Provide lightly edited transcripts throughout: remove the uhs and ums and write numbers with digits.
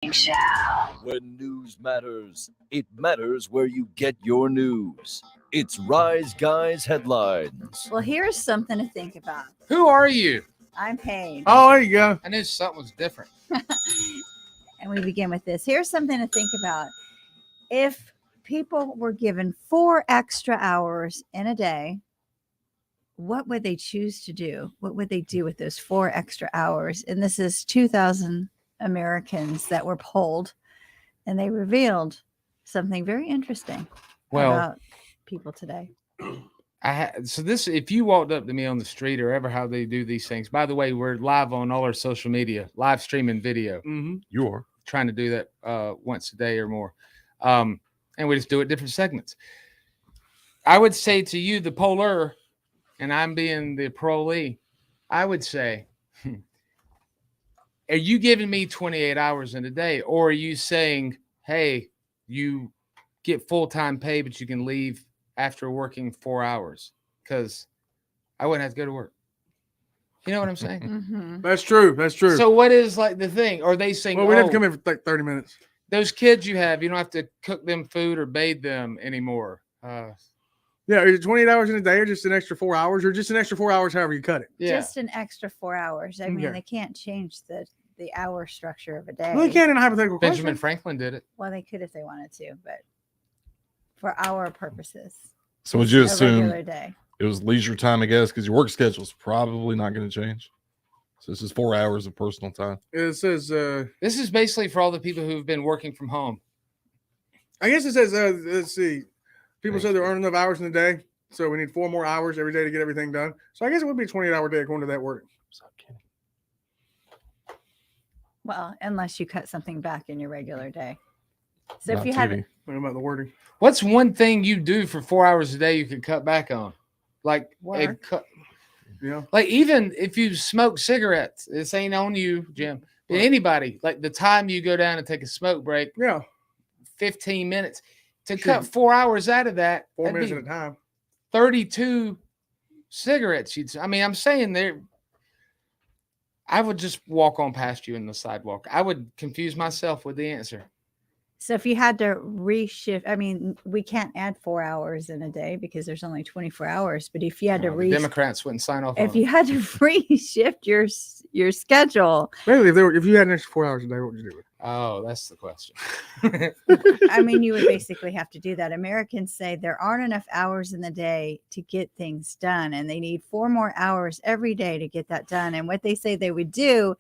When news matters, it matters where you get your news. It's Rise Guys Headlines. Well, here's something to think about. Who are you? I'm Paige. Oh, there you go. I knew something was different. And we begin with this. Here's something to think about. If people were given 4 extra hours in a day, what would they choose to do? What would they do with those 4 extra hours? And this is 2,000 Americans that were polled, and they revealed something very interesting about people today. So this, if you walked up to me on the street or ever how they do these things, by the way, we're live on all our social media, live streaming video. Mm-hmm. You are trying to do that once a day or more. And we just do it different segments. I would say to you, the poller, and I'm being the parolee, I would say, are you giving me 28 hours in a day? Or are you saying, hey, you get full-time pay, but you can leave after working 4 hours? Because I wouldn't have to go to work. You know what I'm saying? Mm-hmm. That's true. That's true. So what is like the thing? Are they saying, well, we'd have to come in for like 30 minutes. Those kids you have, you don't have to cook them food or bathe them anymore. Yeah, is it 28 hours in a day or just an extra 4 hours or just an extra 4 hours however you cut it? Yeah. Just an extra 4 hours. I mean, Okay. they can't change the hour structure of a day. Well, they can in a hypothetical Benjamin question. Franklin did it. Well, they could if they wanted to, but for our purposes, So would you a assume regular day. it was leisure time, I guess, because your work schedule is probably not going to change. So this is 4 hours of personal time. It says, This is basically for all the people who've been working from home. I guess it says, let's see. People said they're earning enough hours in a day, so we need 4 more hours every day to get everything done. So I guess it would be a 28-hour day according to that wording. Well, unless you cut something back in your regular day. So Not if you had, TV. What about the wording? What's one thing you do for 4 hours a day you could cut back on? Like, Work. Yeah. like even if you smoke cigarettes, this ain't on you, Jim. Anybody, like the time you go down and take a smoke break, Yeah. 15 minutes, to Sure. cut 4 hours out of that, 4 that'd minutes be at a time. 32 cigarettes. I mean, I'm saying there. I would just walk on past you in the sidewalk. I would confuse myself with the answer. so if you had to reshift, I mean, we can't add 4 hours in a day because there's only 24 hours. But if you had to The Democrats wouldn't sign off. if on you it. had to reshift your schedule, Maybe if you had an extra 4 hours a day, what would you do with it? Oh, that's the question. I mean, you would basically have to do that. Americans say there aren't enough hours in the day to get things done, and they need 4 more hours every day to get that done. And what they say they would do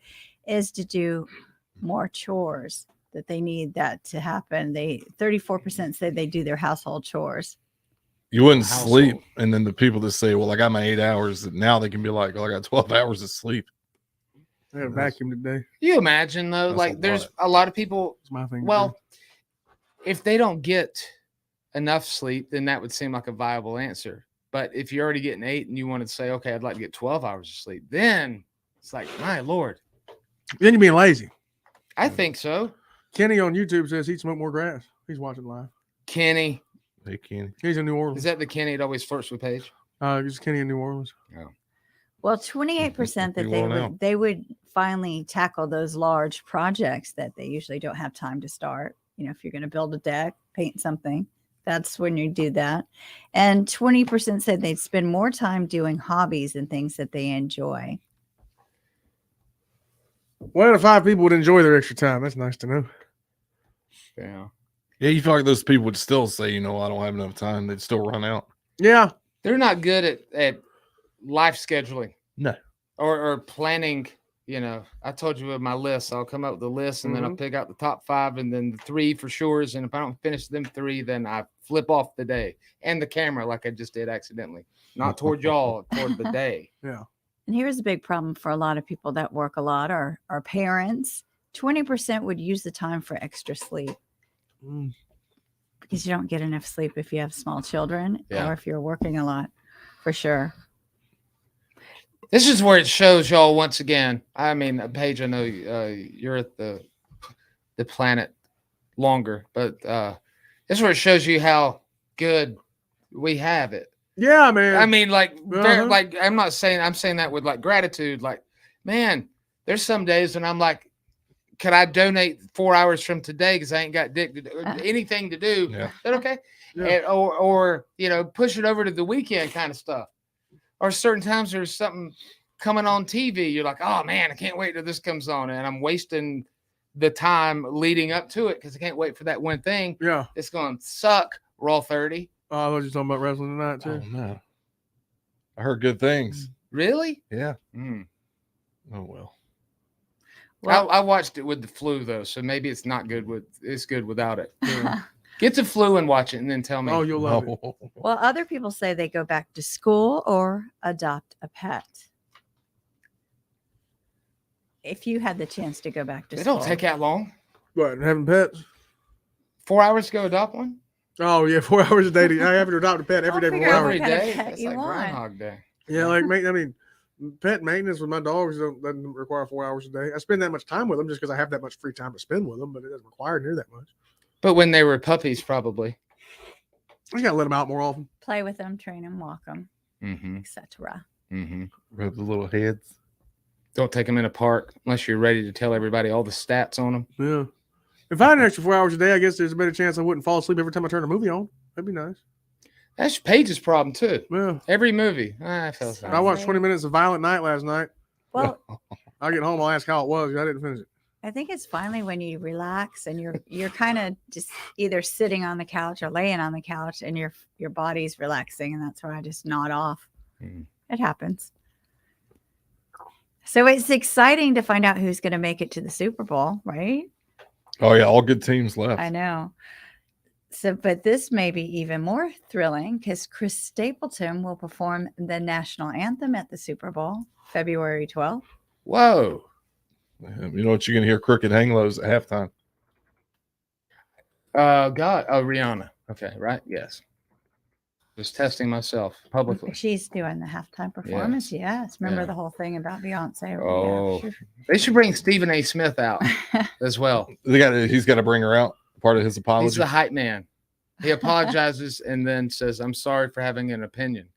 is to do more chores, that they need that to happen. 34% say they do their household chores. You wouldn't Household. sleep. And then the people that say, well, I got my 8 hours, now they can be like, oh, I got 12 hours of sleep. I had a vacuum today. You imagine though, That's like a there's lot. a lot of people. It's my thing. to Well, if they don't get enough sleep, then that would seem like a viable answer. But if you're already getting 8 and you want to say, okay, I'd like to get 12 hours of sleep, then it's like, my Lord, do. Then you're being lazy. I think so. Kenny on YouTube says he'd smoke more grass. He's watching live. Kenny, Hey, Kenny. He's in New Orleans. is that the Kenny that always flirts with Paige? It's Kenny in New Orleans. Well, 28% that You won't know. they would finally tackle those large projects that they usually don't have time to start. You know, if you're going to build a deck, paint something, that's when you do that. And 20% said they'd spend more time doing hobbies and things that they enjoy. 1 out of 5 people would enjoy their extra time. That's nice to know. Yeah. Yeah, you feel like those people would still say, I don't have enough time. They'd still run out. Yeah. They're not good at life scheduling. No. Or planning. I told you with my list, I'll come up with a list and then I'll pick out the top 5 and then the 3 for sure. And if I don't finish them 3, then I flip off the day and the camera like I just did accidentally. Not toward y'all, toward the day. Yeah. And here's a big problem for a lot of people that work a lot are parents. 20% would use the time for extra sleep Mm. because you don't get enough sleep if you have small children Yeah. or if you're working a lot, for sure. This is where it shows y'all once again. I mean, Paige, I know you're at the planet longer, but this is where it shows you how good we have it. Yeah, man. I mean, like, Uh-huh. like I'm saying that with like gratitude. Like, man, there's some days when I'm like, could I donate 4 hours from today because I ain't got anything to do? Yeah. Is that okay? Yeah. And, or push it over to the weekend kind of stuff. Or certain times there's something coming on TV. You're like, oh man, I can't wait till this comes on, and I'm wasting the time leading up to it because I can't wait for that one thing. Yeah. It's going to suck. Raw 30. Oh, I was just talking about wrestling tonight Oh too. no. I heard good things. Really? Yeah. Mm. Oh well. Well, I watched it with the flu though, so maybe it's not good it's good without it. Get the flu and watch it, and then tell me. Oh, you'll love it. No. well, other people say they go back to school or adopt a pet. If you had the chance to go back to It school, don't take that long. What, having pets? 4 hours to go adopt one Oh yeah, 4 hours a day. I have to adopt a pet every I'll day for figure 4 out hours. what every kind of day. pet That's you like want. Groundhog Day. Yeah, pet maintenance with my dogs doesn't require 4 hours a day. I spend that much time with them just because I have that much free time to spend with them, but it doesn't require near that much. But when they were puppies, probably. I just gotta let them out more often. Play with them, train them, walk them, Mm-hmm. etc. Mm-hmm. Rub the little heads. Don't take them in a park unless you're ready to tell everybody all the stats on them. Yeah. If I had an extra 4 hours a day, I guess there's a better chance I wouldn't fall asleep every time I turn a movie on. That'd be nice. That's Paige's problem too. Yeah. Every movie. I fell asleep. I watched 20 minutes of Violent Night last night. Well, I'll get home, I'll ask how it was. I didn't finish it. I think it's finally when you relax and you're kind of just either sitting on the couch or laying on the couch and your body's relaxing, and that's where I just nod off. Mhm. It happens. So it's exciting to find out who's going to make it to the Super Bowl, right? Oh yeah, all good teams left. I know. So, but this may be even more thrilling because Chris Stapleton will perform the national anthem at the Super Bowl, February 12th. Whoa. You know what you're gonna hear? Crooked hang lows at halftime. God. Oh, Rihanna. Okay, right? Yes. Just testing myself publicly. She's doing the halftime performance. Yes. Remember Yeah. the whole thing about Beyonce? Oh. Yeah. They should bring Stephen A. Smith out as well. He's got to bring her out. Part of his He's apology. the hype man. He apologizes and then says, I'm sorry for having an opinion.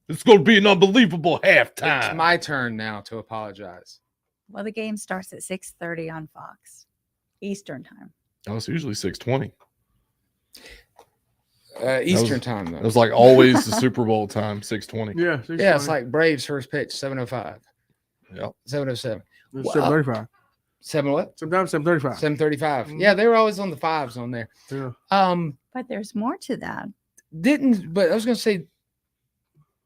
It's gonna be an unbelievable halftime. It's my turn now to apologize. Well, the game starts at 6:30 on Fox Eastern time. Oh, it's usually 6:20. Eastern time, though. It was like always the Super Bowl time, 6:20. Yeah. Yeah, it's like Braves first pitch, 7:05. Yep. 7:07. It's Wow. 7:35. 7 what? Sometimes 7:35. 7:35. Mhm. Yeah, they were always on the fives on there. Yeah. But there's more to that. But I was gonna say,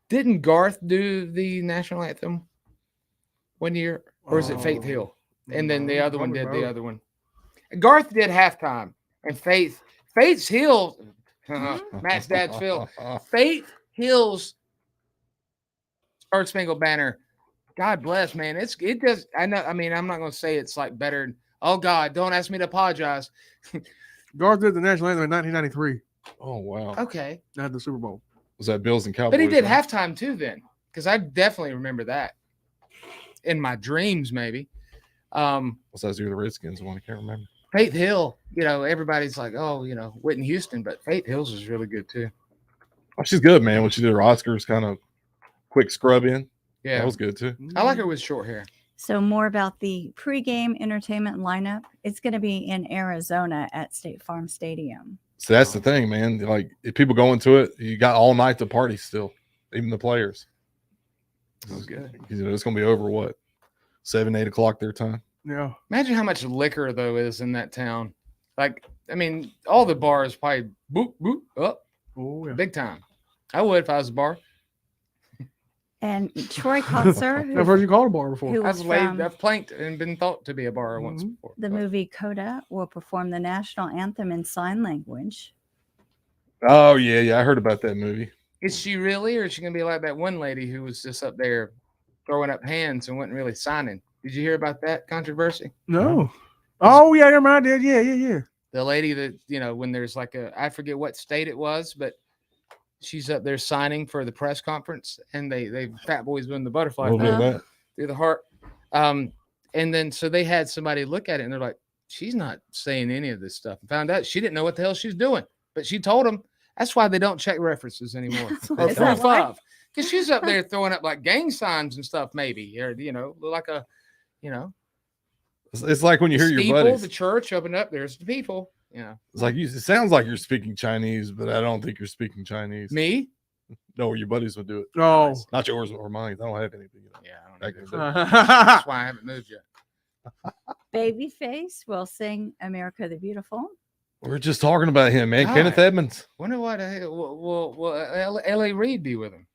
didn't Garth do the national anthem one year? Or is it Faith Oh, Hill? And then the other one probably did both. the other one. Garth did halftime. And Faith Hill, Matt's dad's Phil. Faith Hill's Star Spangled Banner. God bless, man. It does. I know. I mean, I'm not going to say it's like better. Oh God, don't ask me to apologize. Garth did the national anthem in 1993 Oh wow. Okay, at the Super Bowl. Was that Bills and Cowboys? but he did right? halftime too then, because I definitely remember that in my dreams. Maybe Was that the Redskins one? I can't remember. Faith Hill. Everybody's like, oh, Whitney Houston, but Faith Hill's was really good too. Oh, she's good, man. When she did her Oscars, kind of quick scrub in. Yeah, That was good too. I like her with short hair. So more about the pregame entertainment lineup. It's going to be in Arizona at State Farm Stadium. So that's the thing, man. Like if people go into it, you got all night to party still, even the players. Oh, good. It's gonna be over what 7, 8 o'clock their time. Yeah. Imagine how much liquor though is in that town. Like, I mean, all the bars probably boop boop up Oh yeah. big time. I would if I was a bar. And Troy Kotzer, I've who, heard you call a bar before. who was from I've planked and been thought to be a bar once Mhm. before. the but- movie Coda, will perform the national anthem in sign language. Oh yeah. I heard about that movie. Is she really, or is she gonna be like that one lady who was just up there throwing up hands and wasn't really signing? Did you hear about that controversy? No. Oh yeah, never mind. I did. Yeah. The lady that when there's like I forget what state it was, but she's up there signing for the press conference, and they Fat Boys doing the A butterfly little bit of thing that. through the heart. And then so they had somebody look at it, and they're like, she's not saying any of this stuff. And found out she didn't know what the hell she was doing, but she told them. That's why they don't check references anymore. Or Is that proof why? of, because she's up there throwing up like gang signs and stuff, maybe, or like a, It's like when you hear your Steeple, buddies. the church opened up. There's the people. Yeah. It's like it sounds like you're speaking Chinese, but I don't think you're speaking Chinese. Me? No, your buddies would do it. Oh. Not yours or mine. I don't have anything. Yeah, I don't Back know. in the day. That's why I haven't moved yet. Babyface will sing America the Beautiful. We're just talking about him, man. All Kenneth right. Edmonds. Wonder what will L.A. Reid be with him?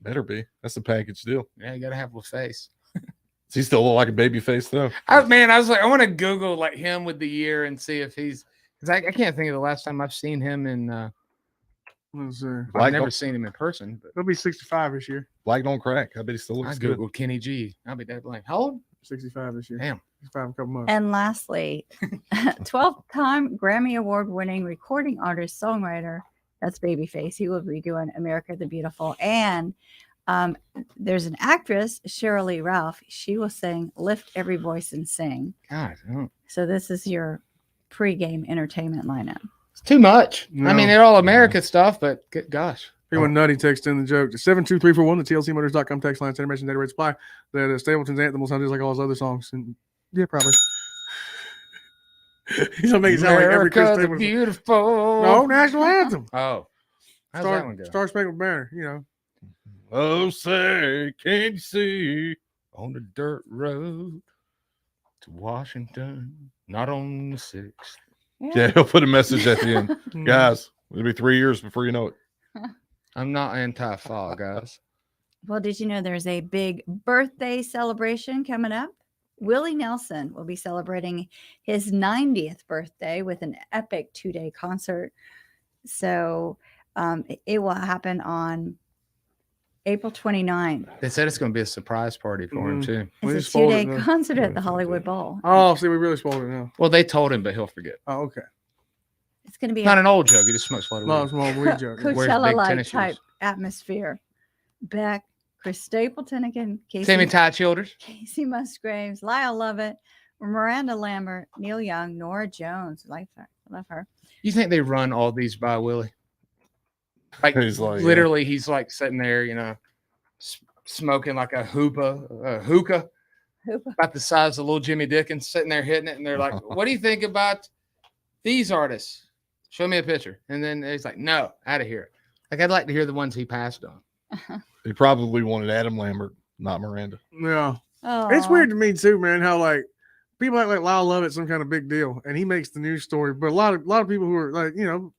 Better be. That's a package deal. Yeah, you gotta have a face. Does he still look like a baby face though? I was like, I want to Google like him with the year and see if he's because I can't think of the last time I've seen him in. Let's see. I've Black never don't, seen him in person. But He'll be 65 this year. black don't crack. I bet he still I looks good. Googled Kenny G. I'll be that blank. How old? 65 this year. Damn. 65 in a couple months. And lastly, 12-time Grammy Award winning recording artist, songwriter, that's Babyface. He will be doing America the Beautiful. And there's an actress, Cheryl Lee Ralph. She will sing Lift Every Voice and Sing. God, So this is your pregame entertainment lineup. it's too much. I No. mean, they're all America stuff, but good gosh. People nutty text in the joke to 72341, the TLCmotors.com text line, animation data rate supply. That Stapleton's anthem will sound just like all his other songs. And yeah, probably. He's gonna make it sound like every Chris America the Stapleton. Beautiful. No, national anthem. Oh, how's that one go? Star Spangled Banner, you know. Oh, say, can't you see? On the dirt road to Washington, not on the 6th. Yeah, he'll put a message at the end. Mm. Guys, it'll be 3 years before you know it. I'm not anti-fall, guys. Well, did you know there's a big birthday celebration coming up? Willie Nelson will be celebrating his 90th birthday with an epic 2-day concert. So it will happen on April 29th. They said it's going to be a surprise party for him Mhm. too. We It's just a spoiled it 2-day now. concert at the Hollywood Bowl. Oh, see, we really spoiled it now. Well, they told him, but he'll forget. Oh, okay. It's going to be Not a an old joke. He just smokes a lot of No, weed. it's more weed joke. Wears big Coachella-like tennis type shoes. atmosphere. Beck, Chris Stapleton again, Timmy Ty Childers. Casey Musgraves, Lyle Lovett, Miranda Lambert, Neil Young, Nora Jones. Like her, love her. You think they run all these by Willie? Like He's like, literally, he's like sitting there, you know, smoking like a hookah, Who- about the size of little Jimmy Dickens, sitting there hitting it, and they're like, "What do you think about these artists? Show me a picture." And then he's like, "No, out of here." Like I'd like to hear the ones he passed on. He probably wanted Adam Lambert, not Miranda. Yeah. Oh, It's weird to me too, man, how like people act like Lyle Lovett's some kind of big deal and he makes the news story. But a lot of people who are like, you know,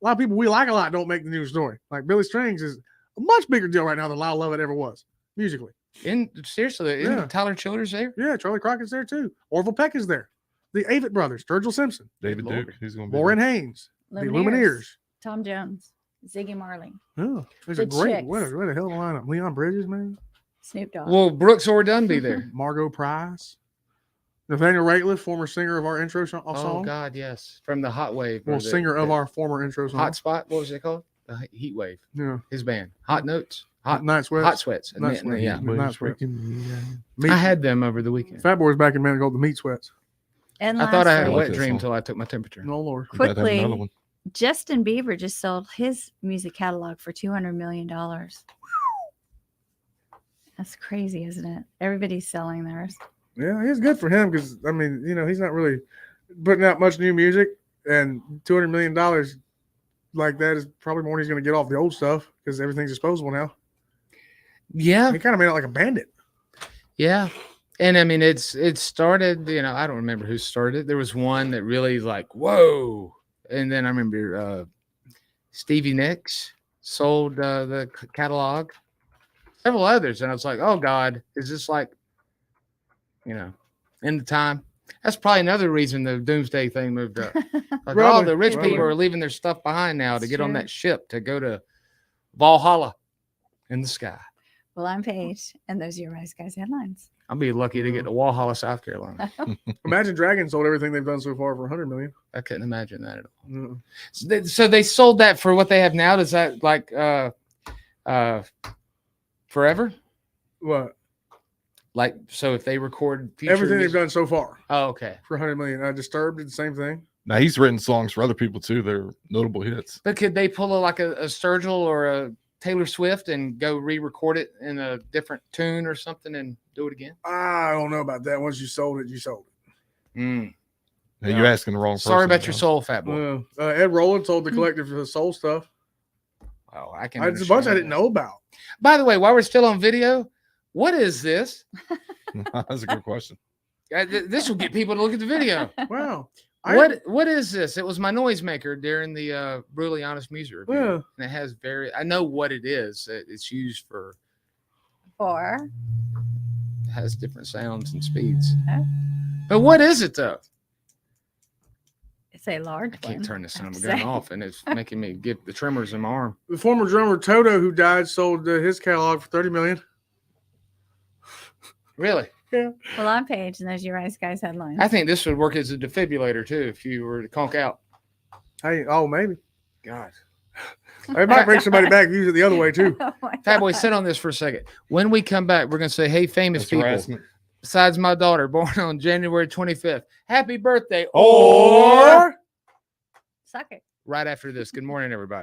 a lot of people we like a lot don't make the news story. Like Billy Strings is a much bigger deal right now than Lyle Lovett ever was musically. And seriously, Yeah. isn't Tyler Childers there? Yeah, Charlie Crockett's there too. Orville Peck is there. The Avett brothers, Virgil Simpson, David Lord. Duke. He's going to be Warren Haynes, the Lumineers. Tom Jones, Ziggy Marley, Oh, there's The a great Chicks. what a hell of a lineup. Leon Bridges, man. Snoop Dogg. Will Brooks or Dunn be there? Margot Price. Nathaniel Rateliff, former singer of our intro song. Oh God, yes, from the Hot Wave. or Well, the- singer of the our former intro song. Hot Spot. What was it called? The Heat Wave. Yeah. His band, Hot Notes, Hot Night Sweats. Hot Sweats. And Night then- Sweats. yeah, Night Sweats. I had them over the weekend. Fat Boys back in man called the Meat Sweats. And I thought I had a lastly, wet this dream song. until I took my temperature. No Lord. We gotta have another quickly, one. Justin Bieber just sold his music catalog for $200 million. That's crazy, isn't it? Everybody's selling theirs. Yeah, it's good for him because I mean, you know, he's not really putting out much new music, and $200 million like that is probably more than he's going to get off the old stuff because everything's disposable now. Yeah, He kind of made it like a bandit. yeah. And I mean, it started. You know, I don't remember who started it. There was one that really like, whoa. And then I remember Stevie Nicks sold the catalog. Several others, and I was like, oh God, is this like, you know, in the time? That's probably another reason the Doomsday thing moved up. Like, all Probably, the rich probably. people are leaving their stuff behind now to It's get on true. that ship to go to Valhalla in the sky. Well, I'm Paige, and those are your Rise Guys headlines. I'll be lucky to get to Walhalla, South Carolina. Imagine Dragon sold everything they've done so far for $100 million. I couldn't imagine that at all. Mm. So they sold that for what they have now. Does that like forever? What? Like, so if they record future Everything they've music- done so far Oh, okay. for $100 million. Disturbed did the same thing. Now he's written songs for other people too. They're notable hits. But could they pull a Sturgill or a Taylor Swift and go re-record it in a different tune or something and do it again? I don't know about that. Once you sold it, you sold it. Mm. Hey, Yeah. you're asking the wrong person. Sorry about your Jones. soul, fat boy. Ed Rowland told the collective for the soul stuff. Oh, I can. It's a bunch I understand didn't that. know about. By the way, while we're still on video, what is this? That's a good question. This will get people to look at the video. Wow. What is this? It was my noisemaker during the Brutally Honest Music Review. Yeah. And it has I know what it is. It's used for, Four. it has different sounds and speeds. Okay. But what is it though? It's a large I can't one. turn this son of a I'd gun say. off, and it's making me get the tremors in my arm. The former drummer Toto, who died, sold his catalog for $30 million. Really? Well, on page, and there's your Rise Guys headline. I think this would work as a defibrillator too if you were to conk out. Hey, oh, maybe. God. It might bring somebody back and use it the other way, too. Oh my Fat boy, God. sit on this for a second. When we come back, we're gonna say, "Hey, famous That's people." harassment. Besides my daughter, born on January 25th, happy birthday! Or- Suck it. Right after this. Good morning, everybody.